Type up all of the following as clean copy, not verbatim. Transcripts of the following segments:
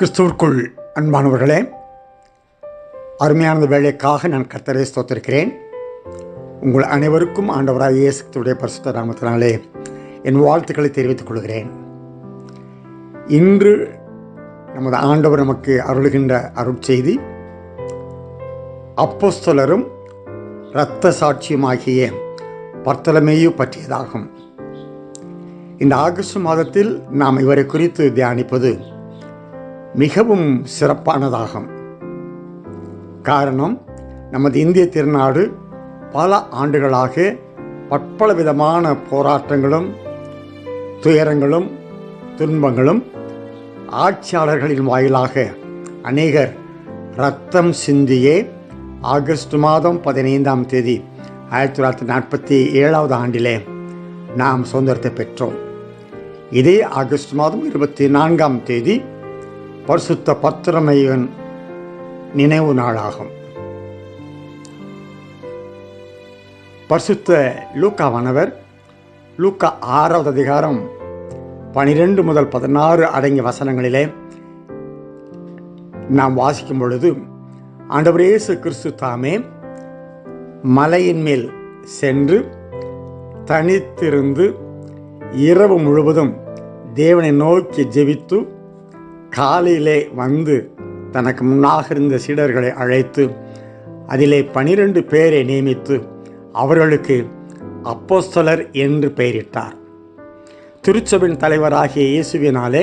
கிறிஸ்துவுக்குள் அன்பானவர்களே, அருமையான வேலைக்காக நான் கர்த்தரை ஸ்தோத்திரிக்கிறேன். உங்கள் அனைவருக்கும் ஆண்டவராக இயேசு கிறிஸ்துவுடைய பரிசுத்த நாமத்தினாலே என் வாழ்த்துக்களை தெரிவித்துக் கொள்கிறேன். இன்று நமது ஆண்டவர் நமக்கு அருளுகின்ற அருட்செய்தி அப்போஸ்தலரும் இரத்த சாட்சியுமாகிய பர்த்தலமேயு பற்றியதாகும். இந்த ஆகஸ்ட் மாதத்தில் நாம் இவரை குறித்து தியானிப்பது மிகவும் சிறப்பானதாகும். காரணம், நமது இந்திய திருநாடு பல ஆண்டுகளாக பற்பல விதமான போராட்டங்களும் துயரங்களும் துன்பங்களும் ஆட்சியாளர்களின் வாயிலாக அநேகர் இரத்தம் சிந்தியே ஆகஸ்ட் மாதம் 15ஆம் தேதி 1947 ஆண்டிலே நாம் சுதந்திரத்தை பெற்றோம். இதே ஆகஸ்ட் மாதம் 24ஆம் தேதி பரிசுத்த பர்த்தலமேயுவின் நினைவு நாளாகும். பரிசுத்த லூக்காவானவர் லூக்கா 6வது அதிகாரம் 12 முதல் 16 அடங்கிய வசனங்களிலே நாம் வாசிக்கும் பொழுது, ஆண்டவர் இயேசு கிறிஸ்து தாமே மலையின் மேல் சென்று தனித்திருந்து இரவு முழுவதும் தேவனை நோக்கி ஜெபித்து காலையிலே வந்து தனக்கு முன்னாக இருந்த சீடர்களை அழைத்து அதிலே 12 பேரை நியமித்து அவர்களுக்கு அப்போஸ்தலர் என்று பெயரிட்டார். திருச்சபையின் தலைவராகிய இயேசுவினாலே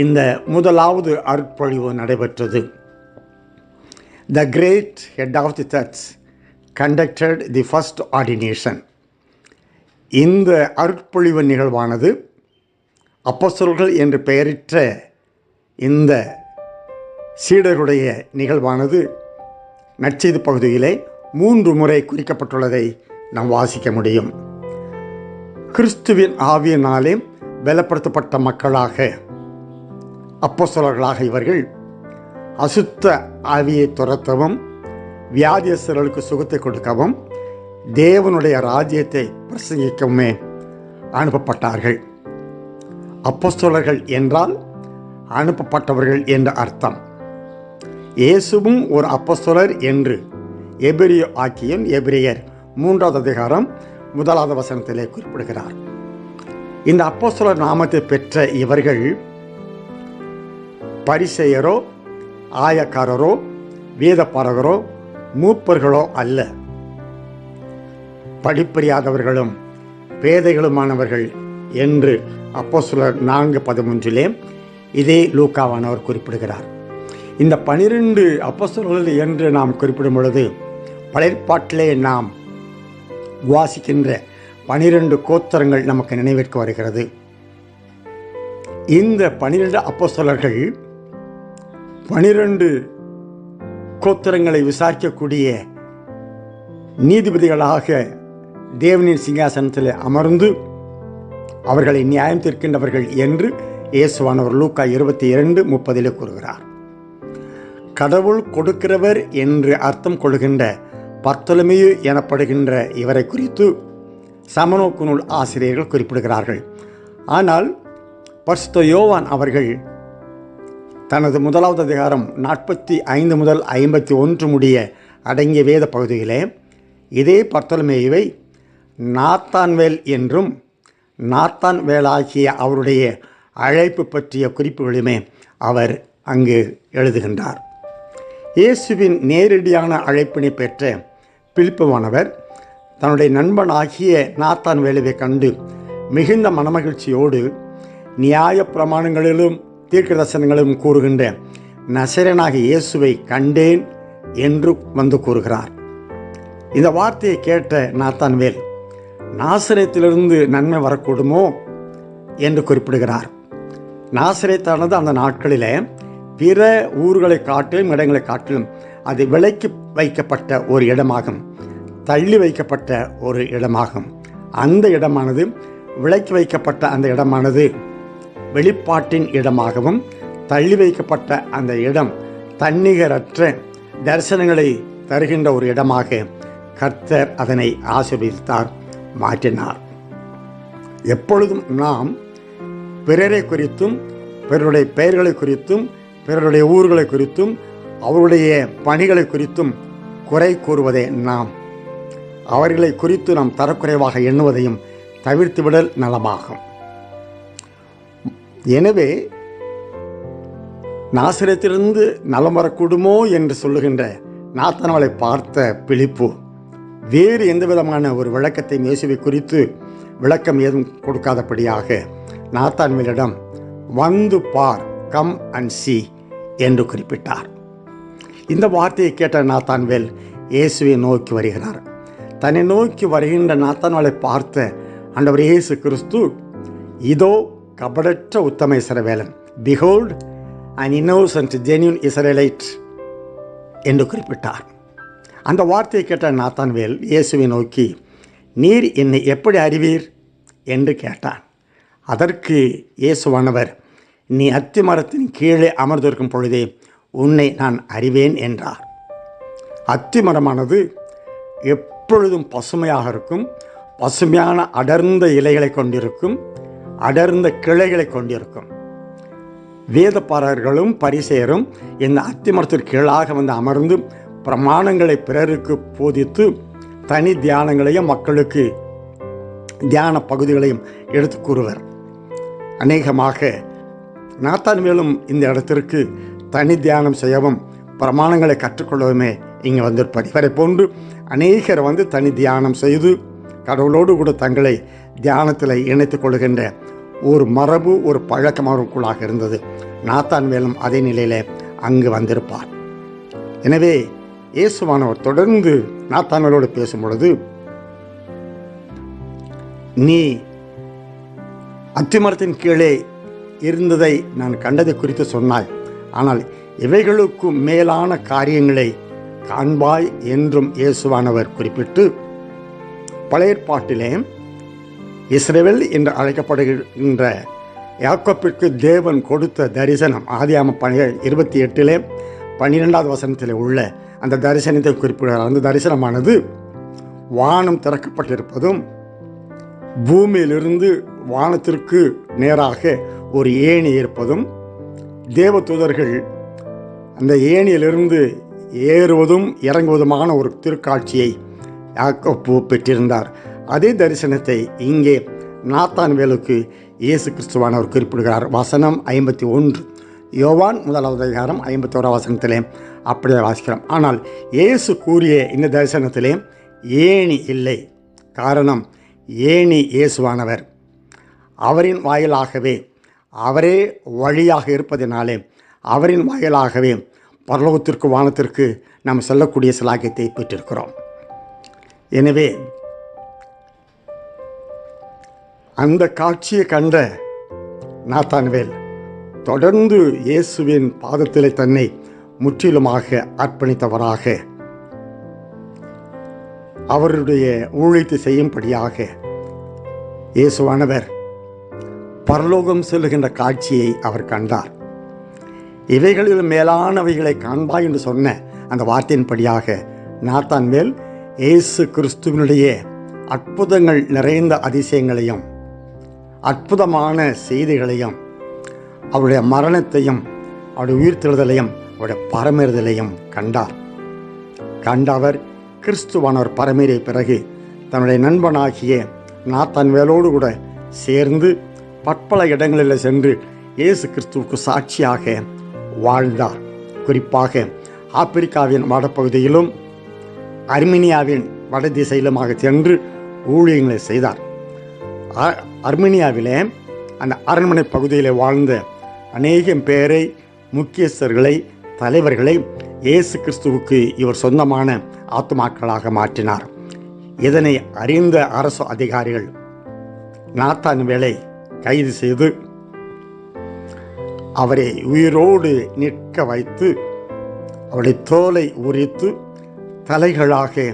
இந்த முதலாவது அருட்பொழிவு நடைபெற்றது. The great head of the church conducted the first ordination. இந்த அருட்பொழிவு நிகழ்வானது அப்போஸ்தலர்கள் என்று பெயரிட்ட இந்த சீடர்களுடைய நிகழ்வானது நற்செய்தி பகுதியிலே 3 முறை குறிக்கப்பட்டுள்ளதை நாம் வாசிக்க முடியும். கிறிஸ்துவின் ஆவியினாலே பலப்படுத்தப்பட்ட மக்களாக அப்போஸ்தலர்களாக இவர்கள் அசுத்த ஆவியை துரத்தவும் வியாதியஸ்தர்களுக்கு சுகத்தை கொடுக்கவும் தேவனுடைய ராஜ்யத்தை பிரசங்கிக்கவுமே அனுப்பப்பட்டார்கள். அப்போஸ்தலர்கள் என்றால் அனுப்பப்பட்டவர்கள் என்ற அர்த்தம். இயேசுவும் ஒரு அப்போஸ்தலர் என்று எபிரிய ஆக்கியன் எபிரியர் 3வது அதிகாரம் 1வது வசனத்திலே குறிப்பிடுகிறார். இந்த அப்போஸ்தலர் நாமத்தை பெற்ற இவர்கள் பரிசேயரோ ஆயக்காரரோ வேதபாரகரோ மூப்பர்களோ அல்ல. படிப்பறியாதவர்களும் பேதைகளுமானவர்கள் என்று அப்போஸ்தலர் 4:13 இதே லூக்காவானவர் குறிப்பிடுகிறார். இந்த 12 அப்போஸ்தலர்கள் என்று நாம் குறிப்பிடும் பொழுது பழையற்பாட்டிலே நாம் வாசிக்கின்ற 12 கோத்திரங்கள் நமக்கு நினைவிற்கு வருகிறது. இந்த 12 அப்போஸ்தலர்கள் 12 கோத்திரங்களை விசாரிக்கக்கூடிய நீதிபதிகளாக தேவனின் சிங்காசனத்தில் அமர்ந்து அவர்களை நியாயம் தீர்க்கின்றவர்கள் என்று இயேசுவானவர் லூக்கா 22:30 கூறுகிறார். கடவுள் கொடுக்கிறவர் என்று அர்த்தம் கொள்கின்ற பர்த்தலமேயு எனப்படுகின்ற இவரை குறித்து சமநோக்கு நூல் ஆசிரியர்கள் குறிப்பிடுகிறார்கள். ஆனால் பரிசுத்த யோவான் அவர்கள் தனது 1வது அதிகாரம் 45 முதல் 51 முடிய அடங்கிய வேத பகுதியிலே இதே பர்த்தலமேயுவை நாத்தான்வேல் என்றும் நாத்தான்வேலாகிய அவருடைய அழைப்பு பற்றிய குறிப்புகளுமே அவர் அங்கு எழுதுகின்றார். இயேசுவின் நேரடியான அழைப்பினை பெற்ற பிலிப்புவானவர் தன்னுடைய நண்பனாகிய நாத்தான்வேலுவை கண்டு மிகுந்த மனமகிழ்ச்சியோடு நியாய பிரமாணங்களிலும் தீர்க்க தரிசனங்களிலும் கூறுகின்ற நசரேயனாகிய இயேசுவை கண்டேன் என்று வந்து கூறுகிறார். இந்த வார்த்தையை கேட்ட நாத்தான்வேல் நாசரேத்திலிருந்து நன்மை வரக்கூடுமோ என்று குறிப்பிடுகிறார். நாசரேத்தானது அந்த நாட்களிலே பிற ஊர்களை காட்டிலும் இடங்களை காட்டிலும் அது விலைக்கு வைக்கப்பட்ட ஒரு இடமாகும், தள்ளி வைக்கப்பட்ட ஒரு இடமாகும். அந்த இடமானது விலைக்கு வைக்கப்பட்ட அந்த இடமானது வெளிப்பாட்டின் இடமாகவும், தள்ளி வைக்கப்பட்ட அந்த இடம் தன்னிகரற்ற தரிசனங்களை தருகின்ற ஒரு இடமாக கர்த்தர் அதனை ஆசீர்வதித்தார், மாற்றினார். எப்பொழுதும் நாம் பிறரை குறித்தும் பிறருடைய பெயர்களை குறித்தும் பிறருடைய ஊர்களை குறித்தும் அவருடைய பணிகளை குறித்தும் குறை கூறுவதே நாம். அவர்களை குறித்து நாம் தரக்குறைவாக எண்ணுவதையும் தவிர்த்துவிடல் நலமாகும். எனவே நாசரேத்திலிருந்து நலம் வரக்கூடுமோ என்று சொல்லுகின்ற நாத்தான்வேலை பார்த்த பிலிப்பு வேறு எந்த விதமான ஒரு விளக்கத்தை இயேசுவை குறித்து விளக்கம் ஏதும் கொடுக்காதபடியாக நாத்தான்வேலிடம் வந்து பார், கம் அண்ட் சி என்று குறிப்பிட்டார். இந்த வார்த்தையை கேட்ட நாத்தான்வேல் இயேசுவை நோக்கி வருகிறார். தன்னை நோக்கி வருகின்ற நாத்தான்வேலை பார்த்த ஆண்டவர் இயேசு கிறிஸ்து, இதோ கபடற்ற உத்தம இஸ்ரவேலன், behold an innocent genuine Israelite என்று குறிப்பிட்டார். அந்த வார்த்தையை கேட்ட நாத்தான்வேல் இயேசுவை நோக்கி, நீர் என்னை எப்படி அறிவீர் என்று கேட்டான். அதற்கு இயேசுவானவர், நீ அத்தி மரத்தின் கீழே அமர்ந்திருக்கும் பொழுதே உன்னை நான் அறிவேன் என்றார். அத்தி மரமானது எப்பொழுதும் பசுமையாக இருக்கும், பசுமையான அடர்ந்த இலைகளை கொண்டிருக்கும், அடர்ந்த கிளைகளை கொண்டிருக்கும். வேதப்பாரர்களும் பரிசேயரும் இந்த அத்திமரத்திற்கு கீழாக வந்து அமர்ந்து பிரமாணங்களை பிறருக்கு போதித்து தனி தியானங்களையும் மக்களுக்கு தியான பகுதிகளையும் எடுத்து கூறுவர். அநேகமாக நாத்தான்வேலும் இந்த இடத்திற்கு தனி தியானம் செய்யவும் பிரமாணங்களை கற்றுக்கொள்ளவுமே இங்கே வந்திருப்பார். இவரை போன்று அநேகர் வந்து தனி தியானம் செய்து கடவுளோடு கூட தங்களை தியானத்தில் இணைத்துக் கொள்கின்ற ஒரு மரபு, ஒரு பழக்கம் அவருக்குள்ளாக இருந்தது. நாத்தான்வேலும் அதே நிலையில் அங்கு வந்திருப்பார். எனவே இயேசுவானவர் தொடர்ந்து நாத்தான்வேலோடு பேசும் பொழுது, நீ அத்திமரத்தின் கீழே இருந்ததை நான் கண்டதை குறித்து சொன்னாய், ஆனால் இவைகளுக்கு மேலான காரியங்களை காண்பாய் என்றும் இயேசுவானவர் குறிப்பிட்டு, பழைய ஏற்பாட்டிலே இஸ்ரவேல் என்று அழைக்கப்படுகின்ற யாக்கோப்பிற்கு தேவன் கொடுத்த தரிசனம் ஆதியாகமம் 28 12வது வசனத்தில் உள்ள அந்த தரிசனத்தை குறிப்பிடுகிறார். அந்த தரிசனமானது வானம் திறக்கப்பட்டிருப்பதும் பூமியிலிருந்து வானத்திற்கு நேராக ஒரு ஏணி இருப்பதும் தேவதூதர்கள் அந்த ஏணியிலிருந்து ஏறுவதும் இறங்குவதுமான ஒரு திருக்காட்சியை யாக்கோப்பு பெற்றிருந்தார். அதே தரிசனத்தை இங்கே நாத்தான்வேலுக்கு இயேசு கிறிஸ்துவானவர் குறிப்பிடுகிறார். வசனம் 51, யோவான் 1வது அதிகாரம் 51 வசனத்திலே அப்படியே வாசிக்கிறோம். ஆனால் இயேசு கூறிய இந்த தரிசனத்திலே ஏணி இல்லை. காரணம், ஏணி இயேசுவானவர். அவரின் வாயிலாகவே, அவரே வழியாக இருப்பதினாலே அவரின் வாயிலாகவே பரலோகத்திற்கு வானத்திற்கு நாம் செல்லக்கூடிய சிலாக்கியத்தை பெற்றிருக்கிறோம். எனவே அந்த காட்சியை கண்ட நாத்தான்வேல் தொடர்ந்து இயேசுவின் பாதத்திலே தன்னை முற்றிலுமாக அர்ப்பணித்தவராக அவருடைய ஊழியத்தை செய்யும்படியாக இயேசுவானவர் பரலோகம் செல்லுகின்ற காட்சியை அவர் கண்டார். இவைகளில் மேலானவைகளை காண்பாய் என்று சொன்ன அந்த வார்த்தையின்படியாக நாத்தான்வேல் இயேசு கிறிஸ்துவினுடைய அற்புதங்கள் நிறைந்த அதிசயங்களையும் அற்புதமான செய்திகளையும் அவருடைய மரணத்தையும் அவருடைய உயிர்த்தெழுதலையும் அவருடைய பரமேறுதலையும் கண்டார். கண்டவர் கிறிஸ்துவானவர் பரமேறிய பிறகு தன்னுடைய நண்பனாகிய நாத்தான்வேலோடு கூட சேர்ந்து பற்பல இடங்களில் சென்று இயேசு கிறிஸ்துவுக்கு சாட்சியாக வாழ்ந்தார். குறிப்பாக ஆப்பிரிக்காவின் வடப்பகுதியிலும் அர்மீனியாவின் வட திசையிலுமாக சென்று ஊழியங்களை செய்தார். அர்மீனியாவிலே அந்த அரண்மனை பகுதியில் வாழ்ந்த அநேகம் பேரை, முக்கியஸ்தர்களை, தலைவர்களை இயேசு கிறிஸ்துவுக்கு இவர் சொந்தமான ஆத்துமாக்களாக மாற்றினார். இதனை அறிந்த அரசு அதிகாரிகள் நாத்தான்வேலை கைது செய்து அவரை உயிரோடு நிற்க வைத்து அவருடைய தோலை உரித்து தலைகளாக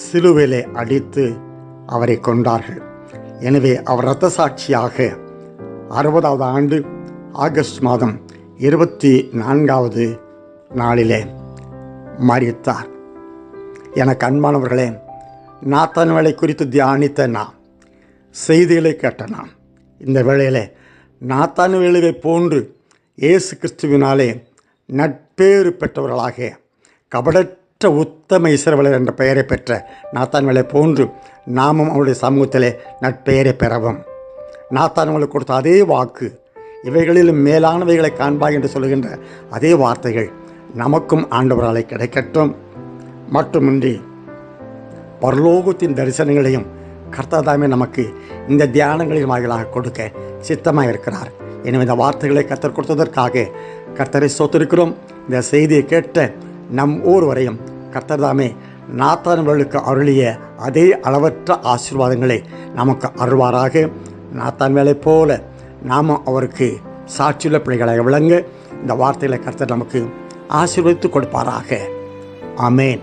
சிலுவையிலே அடித்து அவரை கொண்டார்கள். எனவே அவர் இரத்த சாட்சியாக 60வது ஆண்டு ஆகஸ்ட் மாதம் 24வது நாளிலே மரித்தார். எனக்கு அன்பானவர்களே, நாத்தான்வேலை குறித்து தியானித்த நாம், செய்திகளை கேட்ட நாம், இந்த வேளையிலே நாத்தான்வேலுவை போன்று இயேசு கிறிஸ்துவினாலே நட்பேறு பெற்றவர்களாக கபடற்ற உத்தம இஸ்ரவேலர் என்ற பெயரை பெற்ற நாத்தான்வேலை போன்று நாமும் அவருடைய சமூகத்திலே நட்பெயரை பெறவும், நாத்தான்வேலுக்கு கொடுத்த அதே வாக்கு, இவைகளிலும் மேலானவைகளை காண்பாய் என்று சொல்லுகின்ற அதே வார்த்தைகள் நமக்கும் ஆண்டவராலே கிடைக்கட்டும். மட்டுமின்றி பரலோகத்தின் தரிசனங்களையும் கர்த்தர்தாமே நமக்கு இந்த தியானங்களின் வாயிலாக கொடுக்க சித்தமாக இருக்கிறார். எனவே இந்த வார்த்தைகளை கர்த்தர் கொடுத்ததற்காக கர்த்தரை ஸ்தோத்திரிக்கிறோம். இந்த செய்தியை கேட்ட நம் ஒவ்வொருவரையும் கர்த்தர்தாமே நாத்தான்வேலுக்கு அருளிய அதே அளவற்ற ஆசீர்வாதங்களை நமக்கு அருள்வாராக. நாத்தான்வேலை போல நாம் அவருக்கு சாட்சியுள்ள பிள்ளைகளாக விளங்க இந்த வார்த்தைகளை கர்த்தர் நமக்கு ஆசீர்வதித்து கொடுப்பாராக. ஆமேன்.